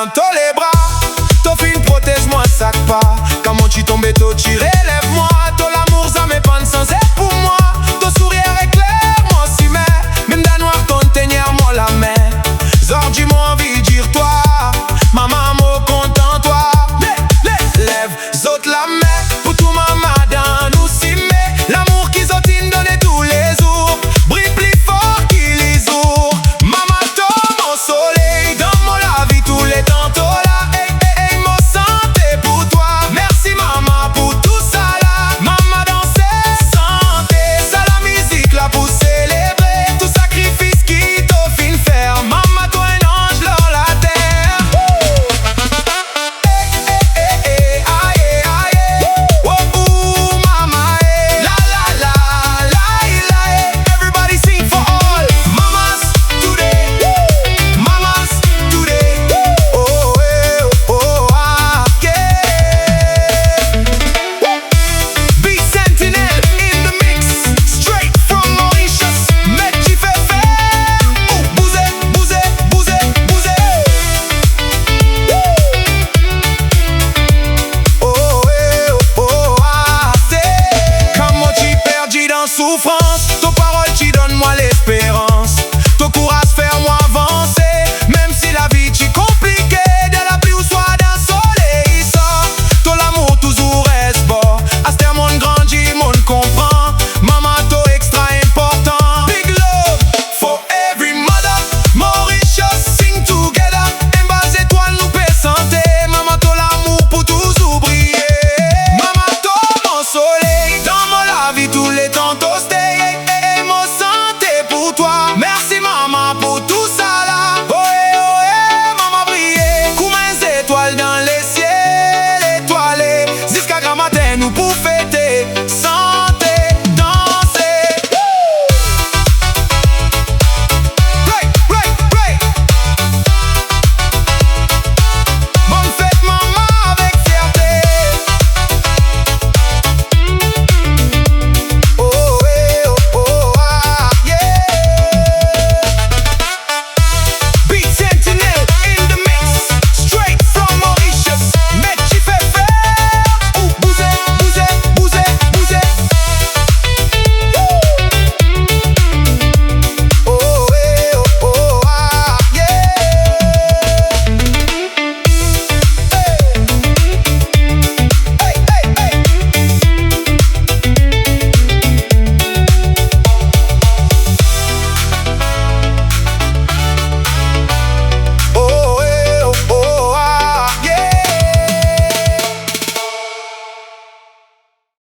dans les bras. Ton film protège-moi, sac pas. Quand mon chi tombe, toi tu relève-moi. Ton l'amour, ça m'épanne sans être pour moi. Ton sourire éclaire, moi si mais. Même d'un noir, ton teigneur, moi la main. Zor, dis-moi envie de dire toi. Maman, moi content toi. Lève, zot la main. Pour tout maman dans nous si mais. L'amour qu'ils ont donné tous les jours. Brille plus fort qu'il les jours. Maman, toi, mon soleil. Dans mon la vie tous les temps, toi là. Hey, mon santé pour toi. Merci maman pour tout ça là. Maman danser, santé. Ça la musique là pour célébrer. Tout sacrifice qui t'offre fin faire. Maman, toi un ange dans la terre. Hey, aïe, aïe. Oh, ooh, mama, hey. La, la, la, la, la. Everybody sing for all. Mamas today. Mamas today. Oh, hey, oh, ah, yeah. Beat Sentinel in the mix. Straight from Mauritius. Metchi Fefe. Oh, bousez, bousez, bousez, bousez. Oh, hey, oh, ah, c'est. Comme moi, tu perdu dans souffrance.